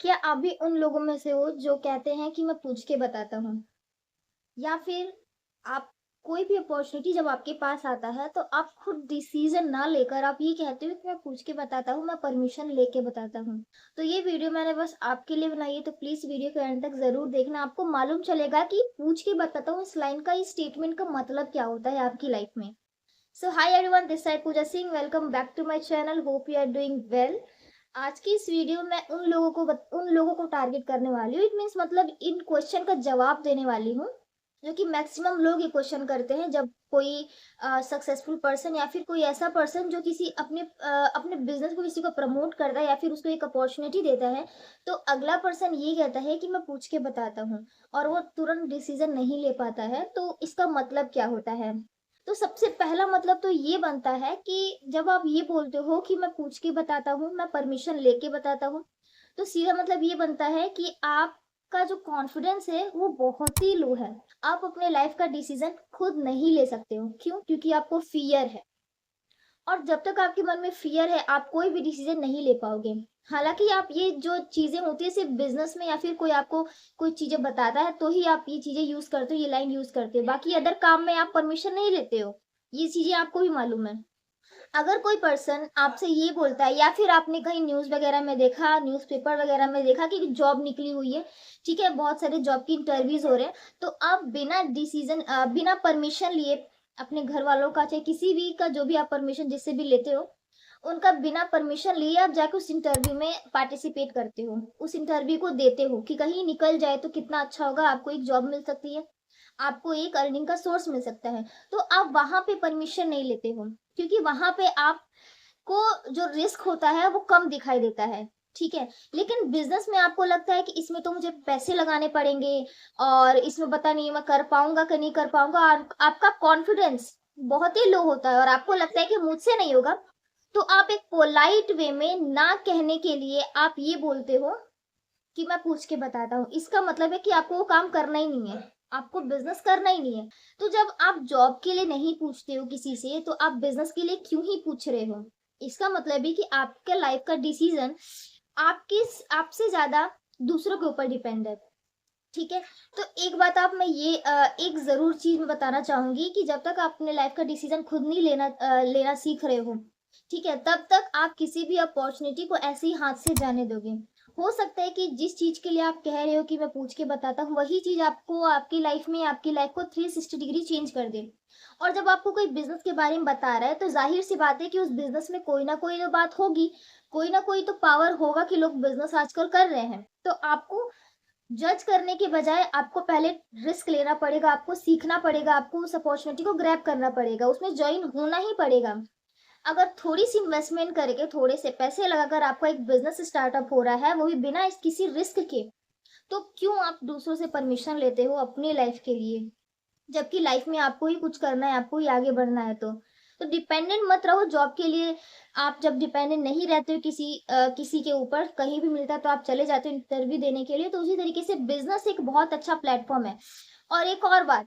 क्या आप भी उन लोगों में से हो जो कहते हैं कि मैं पूछ के बताता हूँ? या फिर आप कोई भी अपॉर्च्युनिटी जब आपके पास आता है तो आप खुद डिसीज़न ना लेकर आप ये कहते हो कि मैं पूछ के बताता हूँ, मैं परमिशन लेके बताता हूँ। तो ये वीडियो मैंने बस आपके लिए बनाई है तो प्लीज़ वीडियो के एंड तक ज़रूर देखना। आपको मालूम चलेगा कि पूछ के बताता हूँ इस लाइन का, इस स्टेटमेंट का मतलब क्या होता है आपकी लाइफ़ में। So hi everyone, this side Pooja Singh. Welcome back to my channel. Hope you are doing well. आज की इस वीडियो में उन लोगों को टारगेट करने वाली हूँ। इट मीन्स मतलब इन क्वेश्चन का जवाब देने वाली हूँ जो कि मैक्सिमम लोग ये क्वेश्चन करते हैं जब कोई सक्सेसफुल पर्सन या फिर कोई ऐसा पर्सन जो किसी अपने बिजनेस को किसी को प्रमोट करता है या फिर उसको एक अपॉर्चुनिटी देता है, तो अगला पर्सन ये कहता है कि मैं पूछ के बताता हूँ और वो तुरंत डिसीजन नहीं ले पाता है। तो इसका मतलब क्या होता है? तो सबसे पहला मतलब तो ये बनता है कि जब आप ये बोलते हो कि मैं पूछ के बताता हूँ, मैं परमिशन लेके बताता हूँ, तो सीधा मतलब ये बनता है कि आपका जो कॉन्फिडेंस है वो बहुत ही लो है। आप अपने लाइफ का डिसीजन खुद नहीं ले सकते हो। क्यों? क्योंकि आपको फ़ियर है। और जब तक आपके मन में फ़ियर है, आप कोई भी डिसीज़न नहीं ले पाओगे। हालाँकि आप ये जो चीज़ें होती हैं सिर्फ़ बिज़नेस में या फिर कोई आपको कोई चीज़ें बताता है, तो ही आप ये चीज़ें यूज़ करते हो, ये लाइन यूज़ करते हो। बाकी अदर काम में आप परमिशन नहीं लेते हो। ये चीज़ें आपको भी मालूम है। अगर कोई पर्सन आपसे ये बोलता है या फिर आपने कहीं न्यूज़ वग़ैरह में देखा, न्यूज़पेपर वग़ैरह में देखा कि जॉब निकली हुई है, ठीक है? बहुत सारे जॉब की इंटरव्यूज़ हो रहे हैं, तो आप बिना परमिशन लिए अपने घरवालों का चाहे किसी भी का जो भी आप परमिशन जिससे भी लेते हो, उनका बिना परमिशन लिए आप जाके उस इंटरव्यू में पार्टिसिपेट करते हो। उस इंटरव्यू को देते हो कि कहीं निकल जाए तो कितना अच्छा होगा, आपको एक जॉब मिल सकती है, आपको एक अर्निंग का सोर्स मिल सकता है। तो आप वहाँ पे परमिशन नहीं लेते हो, क्योंकि वहाँ पे आपको जो रिस्क होता है वो कम दिखाई देता है, ठीक है? लेकिन बिज़नेस में आपको लगता है कि इसमें तो मुझे पैसे लगाने पड़ेंगे और इसमें पता नहीं मैं कर पाऊँगा कि नहीं कर पाऊँगा, और आपका कॉन्फिडेंस बहुत ही लो होता है और आपको लगता है कि मुझसे नहीं होगा। तो आप एक पोलाइट वे में ना कहने के लिए आप ये बोलते हो कि मैं पूछ के बताता हूँ। इसका मतलब है कि आपको वो काम करना ही नहीं है, आपको बिज़नेस करना ही नहीं है। तो जब आप जॉब के लिए नहीं पूछते हो किसी से, तो आप बिज़नेस के लिए क्यों ही पूछ रहे हो? इसका मतलब है कि आपके लाइफ़ का डिसीज़न आपसे ज़्यादा दूसरों के ऊपर डिपेंड है, ठीक है? तो एक बात आप मैं ये एक ज़रूर चीज़ मैं बताना चाहूँगी कि जब तक आप अपने लाइफ़ का डिसीज़न खुद नहीं लेना सीख रहे हो, ठीक है? तब तक आप किसी भी अपॉर्च्युनिटी को ऐसे ही हाथ से जाने दोगे। हो सकता है कि जिस चीज़ के लिए आप कह रहे हो कि मैं पूछ के बताता हूँ, वही चीज़ आपको आपकी लाइफ़ को 360 डिग्री चेंज कर दे। और जब आपको कोई बिज़नेस के बारे में बता रहा है, तो ज़ाहिर-सी बात है कि उस बिज़नेस में कोई ना कोई तो बात होगी, कोई ना कोई तो पावर होगा कि लोग बिज़नेस आजकल कर रहे हैं। तो आपको जज करने के बजाय आपको पहले रिस्क लेना पड़ेगा, आपको सीखना पड़ेगा, आपको उस अपॉर्च्युनिटी को ग्रैब करना पड़ेगा, उसमें जॉइन होना ही पड़ेगा। अगर थोड़ी-सी इन्वेस्टमेंट करके, थोड़े से पैसे लगाकर आपका एक बिज़नेस स्टार्टअप हो रहा है, वो भी बिना इस किसी रिस्क के, तो क्यों आप दूसरों से परमिशन लेते हो अपनी लाइफ़ के लिए? जबकि लाइफ में आपको ही कुछ करना है, आपको ही आगे बढ़ना है तो। तो डिपेंडेंट मत रहो जॉब के लिए। आप जब डिपेंडेंट नहीं रहते हो किसी के ऊपर, कहीं भी मिलता है तो आप चले जाते हो इंटरव्यू देने के लिए, तो उसी तरीके से बिज़नेस एक बहुत अच्छा प्लेटफ़ॉर्म है। और एक और बात,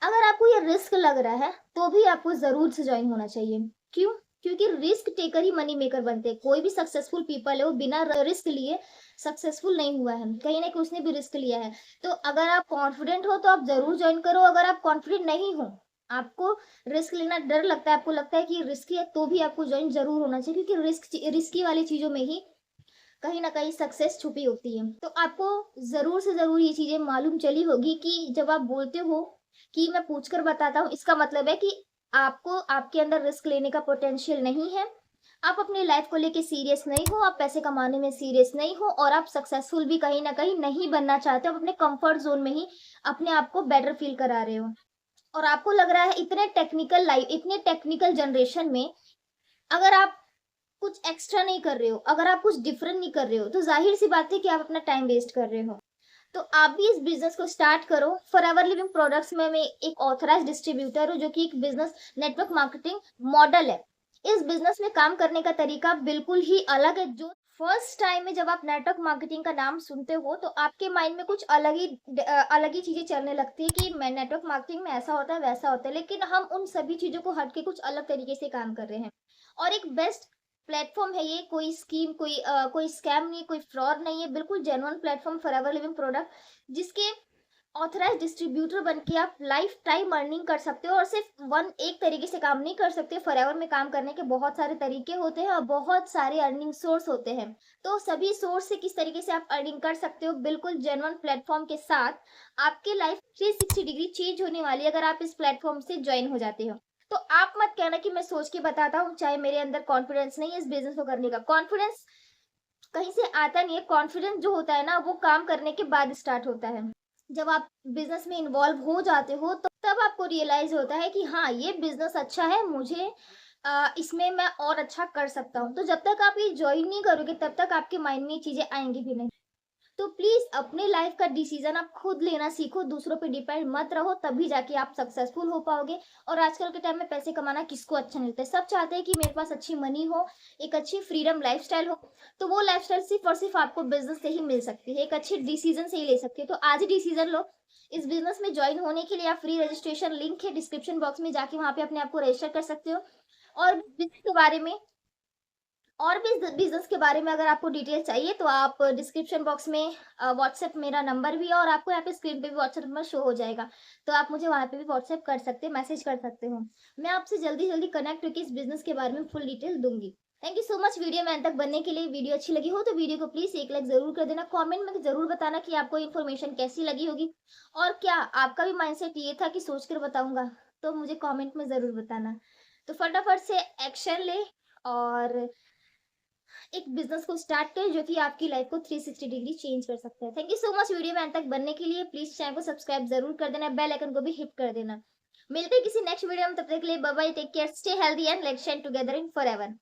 अगर आपको ये रिस्क लग रहा है, तो भी आपको ज़रूर से जॉइन होना चाहिए। क्यों? क्योंकि रिस्क टेकर ही मनी मेकर बनते हैं। कोई भी सक्सेसफुल पीपल है, वो बिना रिस्क लिए सक्सेसफुल नहीं हुआ है। कहीं न कहीं उसने भी रिस्क लिया है। तो अगर आप कॉन्फिडेंट हो, तो आप ज़रूर जॉइन करो। अगर आप कॉन्फिडेंट नहीं हो, आपको रिस्क लेना डर लगता है, आपको लगता है कि ये रिस्की है, तो भी आपको जॉइन ज़रूर होना चाहिए, क्योंकि रिस्की वाली चीज़ों में ही कहीं न कहीं सक्सेस छुपी होती है। तो आपको ज़रूर से ज़रूर ये चीज़ें मालूम चली होगी कि जब आप बोलते हो कि मैं पूछ कर बताता हूँ, इसका मतलब है कि आपको आपके अंदर रिस्क लेने का पोटेंशियल नहीं है। आप अपनी लाइफ़ को लेके सीरियस नहीं हो, आप पैसे कमाने में सीरियस नहीं हो और आप सक्सेसफुल भी कहीं न कहीं नहीं बनना चाहते हो। आप अपने कम्फर्ट ज़ोन में ही अपने आप को बेटर फ़ील करा रहे हो। और आपको लग रहा है इतने टेक्निकल जनरेशन में अगर आप कुछ एक्स्ट्रा नहीं कर रहे हो, अगर आप कुछ डिफरेंट नहीं कर रहे हो, तो ज़ाहिर-सी बात है कि आप अपना टाइम वेस्ट कर रहे हो। तो आप भी इस बिज़नेस को स्टार्ट करो। फॉरएवर लिविंग प्रोडक्ट्स में मैं एक ऑथराइज़्ड डिस्ट्रीब्यूटर हूँ, जो कि एक बिज़नेस नेटवर्क मार्केटिंग मॉडल है। इस बिज़नेस में काम करने का तरीका बिल्कुल ही अलग है। जो फर्स्ट टाइम में जब आप नेटवर्क मार्केटिंग का नाम सुनते हो, तो आपके माइंड में कुछ अलग ही चीज़ें चलने लगती है कि मैं नेटवर्क मार्केटिंग में ऐसा होता है, वैसा होता है। लेकिन हम उन सभी चीज़ों को हट के कुछ अलग तरीके से काम कर रहे हैं। और एक बेस्ट प्लेटफॉर्म है ये, कोई स्कीम, कोई स्कैम नहीं, कोई फ्रॉड नहीं है, बिल्कुल genuine platform forever living product, जिसके ऑथराइज्ड डिस्ट्रीब्यूटर बन के आप लाइफ टाइम अर्निंग कर सकते हो। और सिर्फ एक तरीके से काम नहीं कर सकते, फॉरएवर में काम करने के बहुत सारे तरीके होते हैं और बहुत सारे अर्निंग सोर्स होते हैं। तो सभी सोर्स से किस तरीके से आप अर्निंग कर सकते हो बिल्कुल जेन्युइन प्लेटफॉर्म के साथ, आपकी लाइफ 360 डिग्री चेंज होने वाली है अगर आप इस प्लेटफॉर्म से ज्वाइन हो जाते हो। तो आप मत कहना कि मैं सोच के बताता हूँ, चाहे मेरे अंदर कॉन्फिडेंस नहीं है इस बिजनेस को करने का। कॉन्फिडेंस कहीं से आता नहीं है, कॉन्फिडेंस जो होता है ना वो काम करने के बाद स्टार्ट होता है। जब आप बिजनेस में इन्वॉल्व हो जाते हो तो तब आपको रियलाइज होता है कि हाँ, ये बिजनेस अच्छा है, मुझे इसमें मैं और अच्छा कर सकता हूँ। तो जब तक आप ये ज्वाइन नहीं करोगे तब तक आपके माइंड में ये चीजें आएंगी भी नहीं। तो प्लीज अपने लाइफ का डिसीजन आप खुद लेना सीखो, दूसरों पे डिपेंड मत रहो, तभी जाके आप सक्सेसफुल हो पाओगे। और आजकल के टाइम में पैसे कमाना किसको अच्छा नहीं लगता है, सब चाहते हैं कि मेरे पास अच्छी मनी हो, एक अच्छी फ्रीडम लाइफस्टाइल हो। तो वो लाइफस्टाइल सिर्फ और सिर्फ आपको बिजनेस से ही मिल सकती है, एक अच्छे डिसीजन से ही ले सकती है। तो आज ही डिसीजन लो, इस बिजनेस में ज्वाइन होने के लिए आप फ्री रजिस्ट्रेशन लिंक है डिस्क्रिप्शन बॉक्स में, जाके वहां पे अपने आप को रजिस्टर कर सकते हो। और बिजनेस के बारे में, और भी बिजनेस के बारे में अगर आपको डिटेल चाहिए तो आप डिस्क्रिप्शन बॉक्स में व्हाट्सएप मेरा नंबर भी है, और आपको यहाँ पे स्क्रीन पे भी व्हाट्सएप नंबर शो हो जाएगा। तो आप मुझे वहाँ पे भी व्हाट्सएप कर सकते हैं, मैसेज कर सकते हो। मैं आपसे जल्दी जल्दी कनेक्ट होकर इस बिजनेस के बारे में फुल डिटेल दूंगी। Thank you so much video में अंत तक बनने के लिए। वीडियो अच्छी लगी हो तो वीडियो को प्लीज एक लाइक जरूर कर देना। कमेंट में जरूर बताना कि आपको इन्फॉर्मेशन कैसी लगी होगी, और क्या आपका भी माइंडसेट ये था कि सोच कर बताऊंगा, तो मुझे कमेंट में जरूर बताना। तो फटाफट से एक्शन ले और एक बिजनेस को स्टार्ट करें जो कि आपकी लाइफ को 360 डिग्री चेंज कर सकता है। Thank you so much video में अंत तक बनने के लिए। प्लीज चैनल को सब्सक्राइब जरूर कर देना, बेल आइकन को भी हिट कर देना। मिलते हैं किसी नेक्स्ट वीडियो में, तब तक के लिए bye bye, take care, stay healthy and let's shine together in forever.